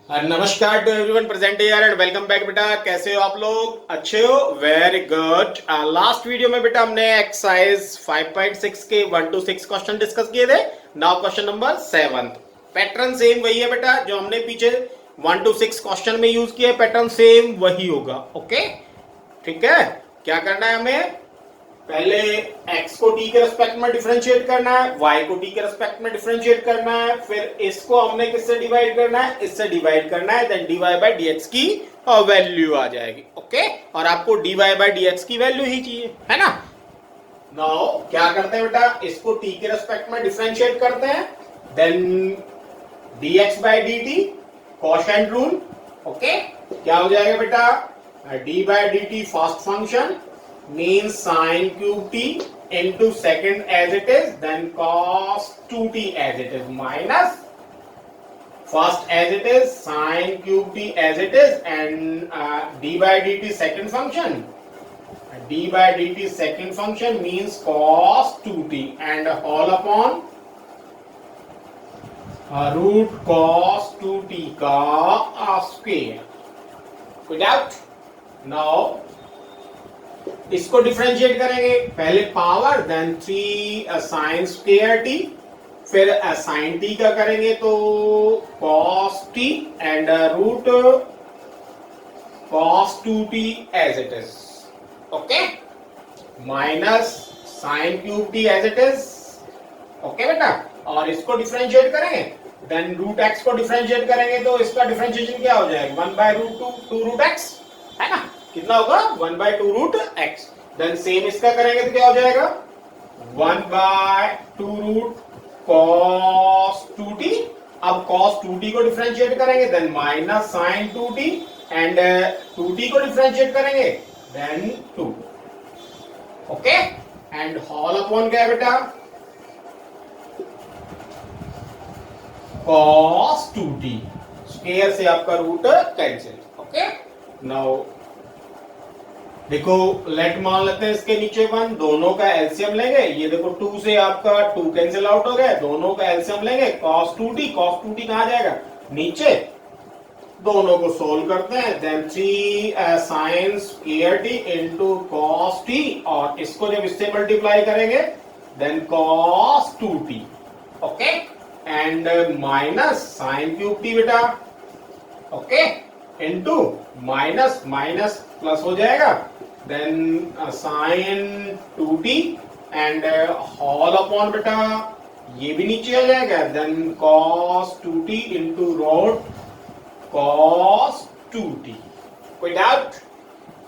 नमस्कार to everyone present here and welcome back बेटा। कैसे हो आप लोग? अच्छे हो? Very good. लास्ट वीडियो में बेटा हमने एक्सरसाइज 5.6 के 1 to 6 क्वेश्चन डिस्कस किए थे। Now question number 7। Pattern same वही है बेटा जो हमने पीछे 1 to 6 क्वेश्चन में यूज किया। पैटर्न सेम वही होगा। ओके, ठीक है। क्या करना है हमें? पहले x को t के रेस्पेक्ट में डिफरेंशिएट करना है, y को t के रेस्पेक्ट में डिफरेंशिएट करना है, फिर इसको हमने किससे डिवाइड करना है? इससे डिवाइड करना है। देन dy बाई dx की वैल्यू आ जाएगी। ओके, और आपको dy बाई dx की वैल्यू ही चाहिए, है ना। नाउ क्या करते हैं बेटा, इसको t के रेस्पेक्ट में डिफरेंशिएट करते हैं। Then dx by dt quotient rule. Okay, क्या हो जाएगा बेटा? d by dt first function means sine cube t into second as it is, then cos 2t as it is, minus first as it is, sine cube t as it is, and d by dt second function. d by dt second function means cos 2t and all upon root cos 2t का square. कोई doubt? Now इसको differentiate करेंगे। पहले power, then 3 sine square t, फिर sine t का करेंगे तो cos t and root cos 2t as it is. Okay, minus sine cube t as it is. Okay बेटा, और इसको डिफरेंशिएट करेंगे। देन रूट एक्स को डिफरेंशिएट करेंगे तो इसका डिफरेंशिएशन क्या हो जाएगा? 1 बाय रूट 2 रूट एक्स, है ना। कितना होगा? 1 by 2 root x. Then same इसका करेंगे तो क्या हो जाएगा? 1 बाय 2 रूट कॉस 2t। अब कॉस 2t को डिफरेंशिएट करेंगे, then minus sign 2t and 2t को डिफरेंशिएट करेंगे, then 2। Okay, and whole upon क्या है बेटा? Cos 2t। स्क्वायर से आपका रूट कैंसिल। ओके, नाउ देखो, लेट मान लेते हैं इसके नीचे 1, दोनों का एलसीएम लेंगे। ये देखो 2 से आपका 2 कैंसिल आउट हो गया, दोनों का एलसीएम लेंगे। cos 2t, cos 2t कहां जाएगा? नीचे। दोनों को सोल्व करते हैं। Then 3 sine square t into cos t, और इसको जब इससे मल्टीप्लाई करेंगे then cos 2t। Okay, and minus sine cube t बेटा। Okay, into minus minus plus हो जाएगा, then sine 2t and whole upon बेटा ये भी नीचे आ जाएगा, then cos 2t into root cos 2t। कोई डाउट?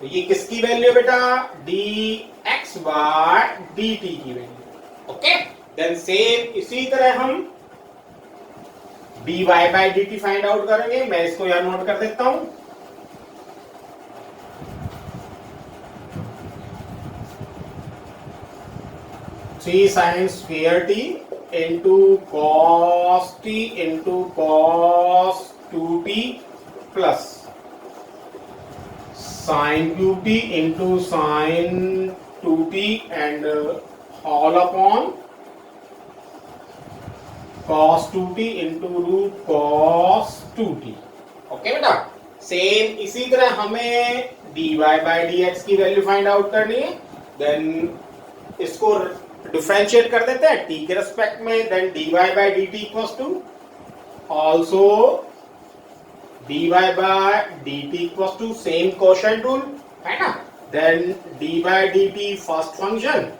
तो ये किसकी वैल्यू बेटा? dx बाय dt की वैल्यू। ओके, देन सेम इसी तरह हम dy by dt find out करेंगे। मैं इसको यहां नोट कर देता हूं। Three sine square t into cos t into cos 2t plus sine cube t into sine 2t and whole upon cos 2t into root cos 2t। Okay बेटा, same इसी तरह हमें dy बाई dx की value find out करनी है। Then इसको differentiate कर देते हैं t के रेस्पेक्ट में। Then dy by dt equals to also dy by dt equals to same quotient rule, है ना। Then d by dt first function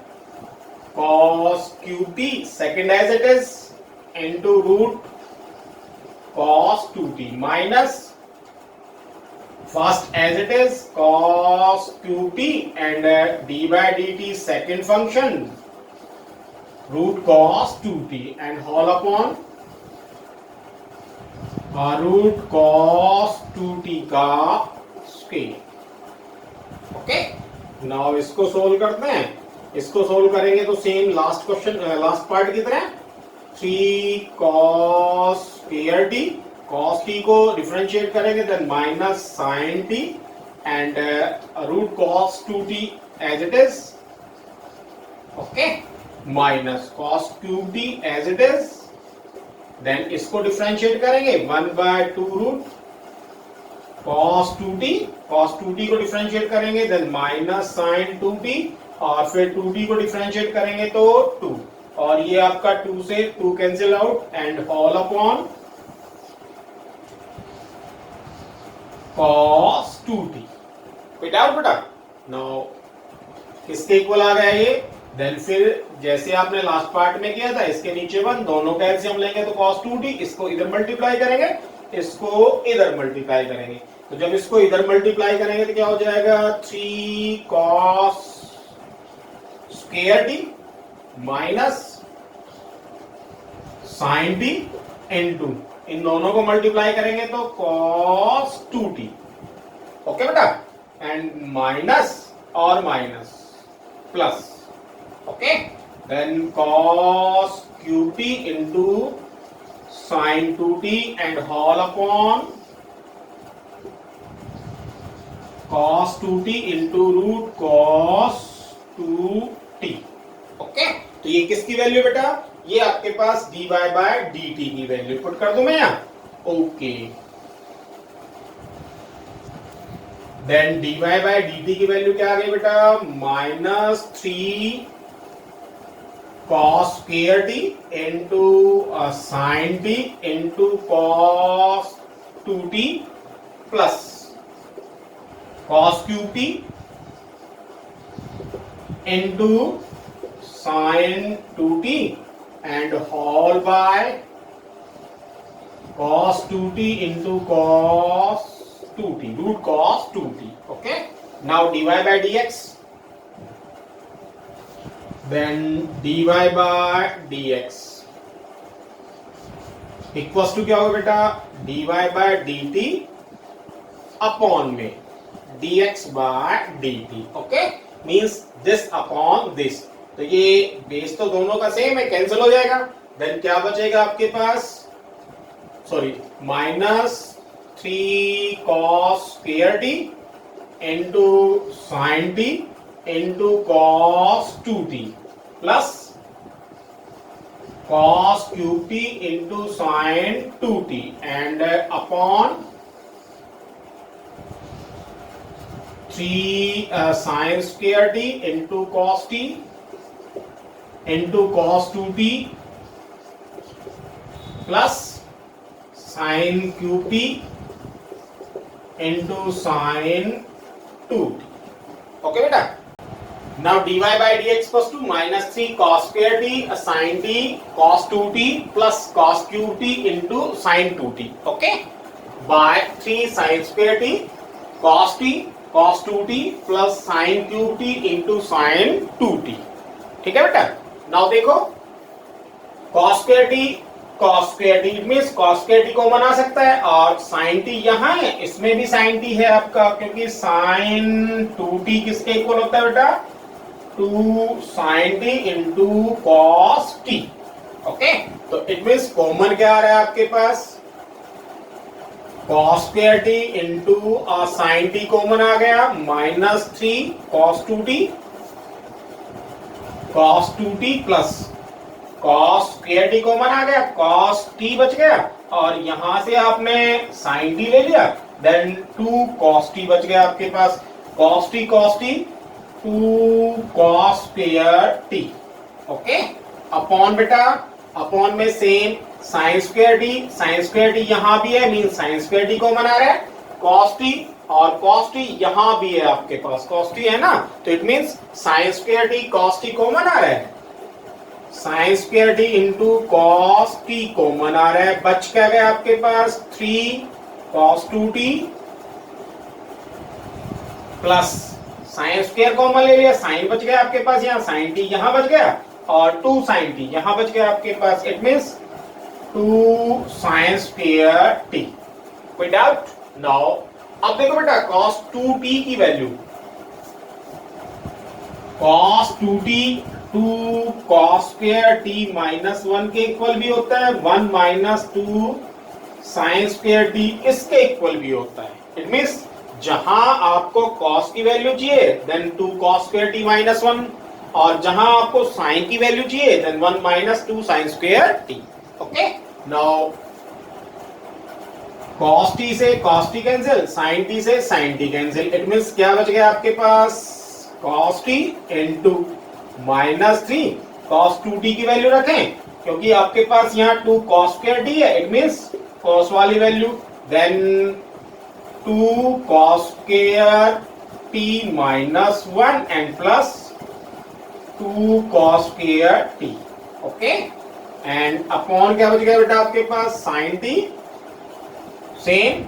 cos cube t second as it is into root cos 2t minus first as it is cos qt and d by dt second function root cos 2t and whole upon root cos 2t का square. Okay, now इसको solve करते हैं। इसको solve करेंगे तो same last question last part की तरह 3 cos square t, cos t को डिफरेंशिएट करेंगे, then minus sine t and root cos 2t as it is. Okay, minus cos cube t as it is. Then इसको differentiate करेंगे 1 by 2 root cos 2t, cos 2t को differentiate करेंगे then minus sin 2t और फिर 2t को differentiate करेंगे तो 2 और ये आपका 2 से 2 cancel out and whole upon cos 2t। कोई डाउट बेटा? नाउ किसके इक्वल आ गया ये? देन फिर जैसे आपने लास्ट पार्ट में किया था इसके नीचे 1 दोनों का एलसीएम लेंगे तो cos 2t, इसको इधर मल्टीप्लाई करेंगे इसको इधर मल्टीप्लाई करेंगे तो जब इसको इधर मल्टीप्लाई करेंगे तो क्या हो जाएगा 3 cos square t minus sin t into इन दोनों को मल्टीप्लाई करेंगे तो cos 2t। ओके बेटा? एंड माइनस और minus plus. Okay then cos qt into sin 2t and whole upon cos 2t into root cos 2t। Okay तो ये किसकी वैल्यू बेटा? ये आपके पास dy बाय dt की वैल्यू पुट कर दूं मैं यहां। Okay then dy by dt की वैल्यू क्या आ गई बेटा? Minus 3 cos square t into sin t into cos 2t plus cos qt into sin 2t and whole by cos 2t into cos 2t root cos 2t। okay now dy by dx then dy by dx equals to क्या होगा बेटा? dy by dt upon में dx by dt। okay means this upon this तो ये base तो दोनों का same है कैंसिल हो जाएगा देन क्या बचेगा आपके पास? Sorry minus 3 cos square t into sin t into cos 2t plus cos qt into sin 2t and upon 3 sin square t into cos t into cos 2t plus sin qt into sin 2t। Okay बेटा? Now dy by dx equals to minus 3 cos square t sin t cos 2t plus cos qt into sin 2t। Okay by 3 sin square t cos t cos 2t plus sin qt into sin 2t। ठीक है बेटा? Now देखो cos square t means cos square t को बना सकता है और sin t यहां है इसमें भी sin t है आपका क्योंकि sin 2t किसके इक्वल होता है बेटा? 2 sin t into cos t। Okay तो इट मींस कॉमन क्या आ रहा है आपके पास? cos square t into sin t common आ गया minus 3 cos 2t cos 2t plus cos square t common आ गया cos t बच गया और यहां से आपने sin t ले लिया देन 2 cos t बच गया आपके पास cos t 2 cos square t। Okay upon बेटा अपॉन में सेम sin स्क्वायर t यहां भी है mean sin square t common आ रहा है cos t और cos t यहां भी है आपके पास cos t है ना तो it means sin square t cos t common आ रहा है sin square t into cos t common आ रहा है बच क्या गया आपके पास 3 cos 2t plus sin square common ले लिया sin बच गया आपके पास यहाँ sin t यहाँ बच गया और 2 sin t यहाँ बच गया आपके पास it means 2 sin square t। कोई डाउट? नाउ अब देखो बेटा cos 2t की value cos 2t 2 cos square t minus 1 के इक्वल भी होता है 1 माइनस 2 sin स्क्वायर t इसके इक्वल भी होता है। इट मींस जहां आपको cos की वैल्यू चाहिए then 2 cos square t minus 1 और जहां आपको sin की वैल्यू चाहिए then 1 minus 2 sin square t। Okay now cos t से cos t cancel, sin t से sin t cancel, it means क्या बच गया आपके पास cos t into -3 cos 2t की वैल्यू रखें क्योंकि आपके पास यहाँ 2 cos स्क्वायर t है, इट मीन्स cos वाली value, then 2 cos square t minus 1 and plus 2 cos square t, okay, and upon क्या बच गया बेटा आपके पास sin t सेम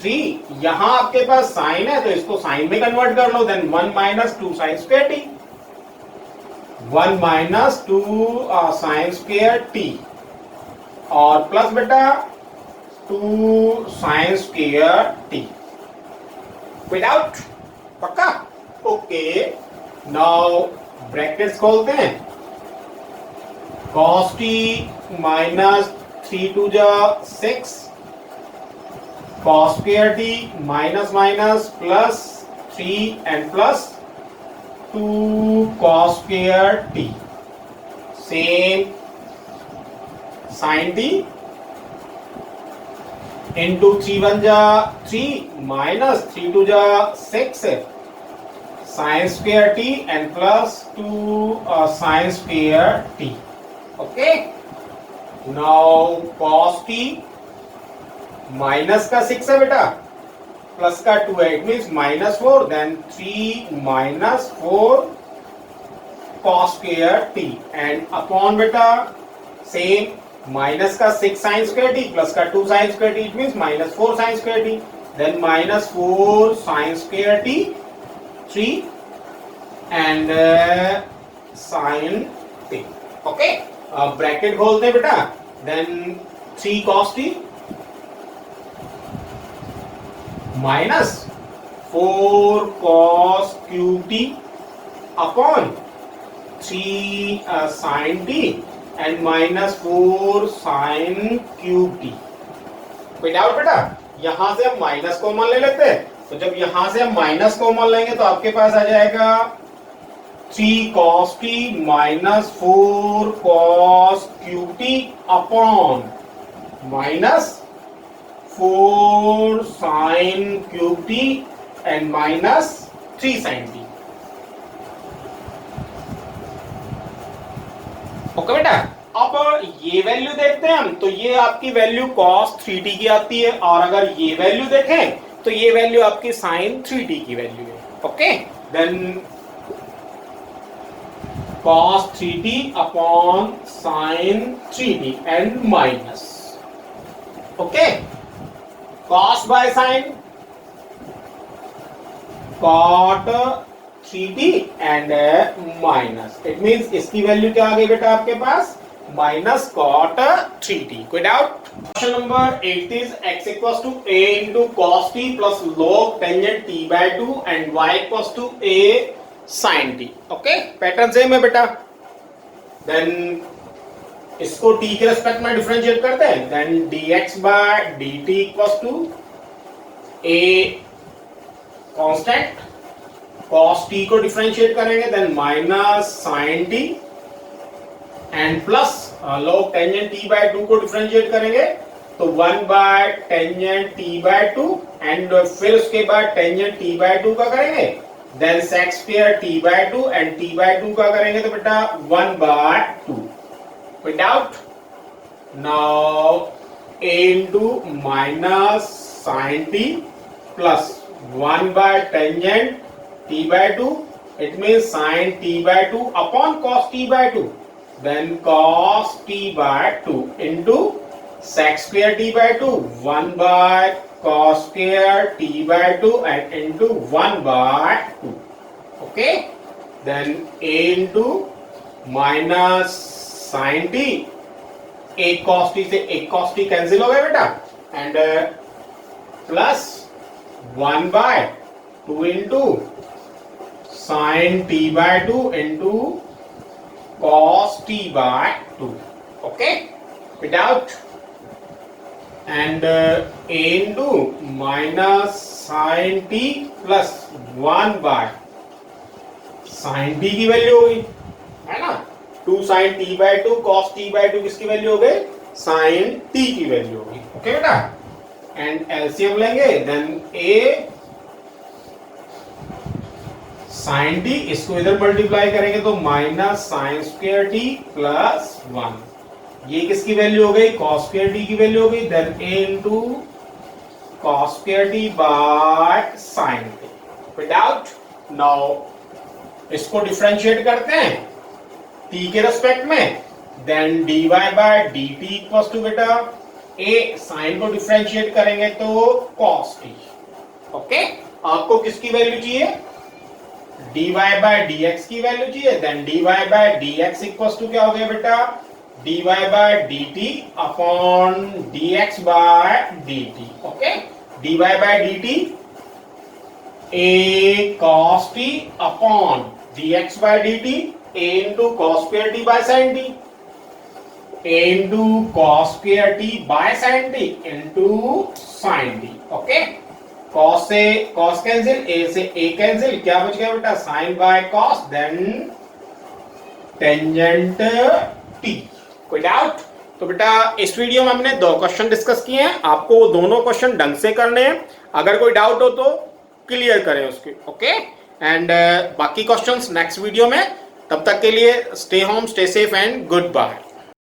3, यहां आपके पास साइन है तो इसको साइन में कन्वर्ट कर लो, then 1 minus 2 sine square t, 1 minus 2 sine square t और प्लस बेटा 2 साइन स्क्वायर टी विदाउट, पक्का, ओके। नाउ ब्रैकेट्स खोलते हैं, cos t माइनस 3 टू जा 6 cos square t minus minus plus 3 and plus 2 cos square t same sin t into 3 1 जा 3 minus 3 2 जा 6 sin square t and plus 2 sin square t, okay. Now cos t minus का 6 है बेटा, plus का 2 है, it means -4, then 3 minus 4 cos square t and upon बेटा same minus का 6 sine square t plus का 2 sine square t, it means -4 sine square t, then -4 sine square t 3 and sine t, okay. अब bracket खोलते हैं बेटा, then 3 cos t minus 4 cos cube t upon 3 sine t and -4 sine cube t, कोई doubt बेटा? यहां से हम minus common ले लेते हैं, तो जब यहां से हम माइनस कॉमन लेंगे तो आपके पास आ जाएगा 3 cos t minus 4 cos cube t upon minus 4 sin cube t and minus 3 sin t, okay बेटा। अब ये वैल्यू देखते हैं हम, तो ये आपकी वैल्यू cos 3t की आती है, और अगर ये वैल्यू देखें तो ये वैल्यू आपकी sin 3t की वैल्यू है, okay. Then cos 3t upon sin 3t and minus, okay, cos by sin cot 3t and minus, it means इसकी वैल्यू क्या आ गई बेटा आपके पास माइनस cot 3t, कोई doubt? Question number 8 is x equals to a into cos t plus log tangent t by 2 and y equals to a sin t, okay. Pattern same है बेटा, then इसको t के respect में differentiate करते हैं, then dx by dt equals to a constant, cos t को differentiate करेंगे, then minus sin t and plus log tangent t by 2 को डिफरेंशिएट करेंगे तो 1 by tangent t by 2 and फिर उसके बाद टेंजेंट t बाय 2 का करेंगे, then sec square t by 2 and t by 2 का करेंगे तो बेटा 1 बाय 2, कोई doubt? Now a into minus sine t plus 1 by tangent t by 2, it means sine t by 2 upon cos t by 2, then cos t by 2 into sec square t by 2, 1 by cos square t by 2 and into 1 by 2, okay. Then a into minus sine t, एक cos t से एक cos t cancel हो गया बेटा, and plus 1 by 2 into sine t by 2 into cos t by 2, okay, without, and a into minus sine t plus 1 by sine t की value होगी, है ना, 2 sine t by 2 cos t by 2 किसकी value हो गई sine t की value होगी, okay बेटा। एंड एलसीएम लेंगे, देन ए साइन टी, इसको इधर मल्टीप्लाई करेंगे तो minus sign square t plus 1। ये किसकी वैल्यू हो गई? कॉस स्क्वायर टी की वैल्यू हो गई। Then a into cos square t by sine t. कोई डाउट? नाउ इसको डिफरेंशिएट करते हैं टी के रेस्पेक्ट में, then dy by d t equal to बेटा ए साइन को डिफरेंशिएट करेंगे तो cos t। ओके, आपको किसकी वैल्यू चाहिए? dy बाय dx की वैल्यू चाहिए। Then dy by dx equal to क्या हो गया बेटा? dy by dt upon dx by dt। Okay, dy by dt a cos t upon dx by dt a into cos square t by sin t, a into cos square t by sin t into sin t। Okay, cos से cos cancel, a से a cancel, क्या बच गया बेटा? sin bye cos, then tangent t। कोई doubt? तो बेटा इस वीडियो में हमने 2 क्वेश्चन डिस्कस किए हैं, आपको वो दोनों क्वेश्चन ढंग से करने हैं। अगर कोई डाउट हो तो क्लियर करें उसके। ओके, एंड बाकी क्वेश्चंस नेक्स्ट वीडियो में। तब तक के लिए stay home, stay safe and good bye.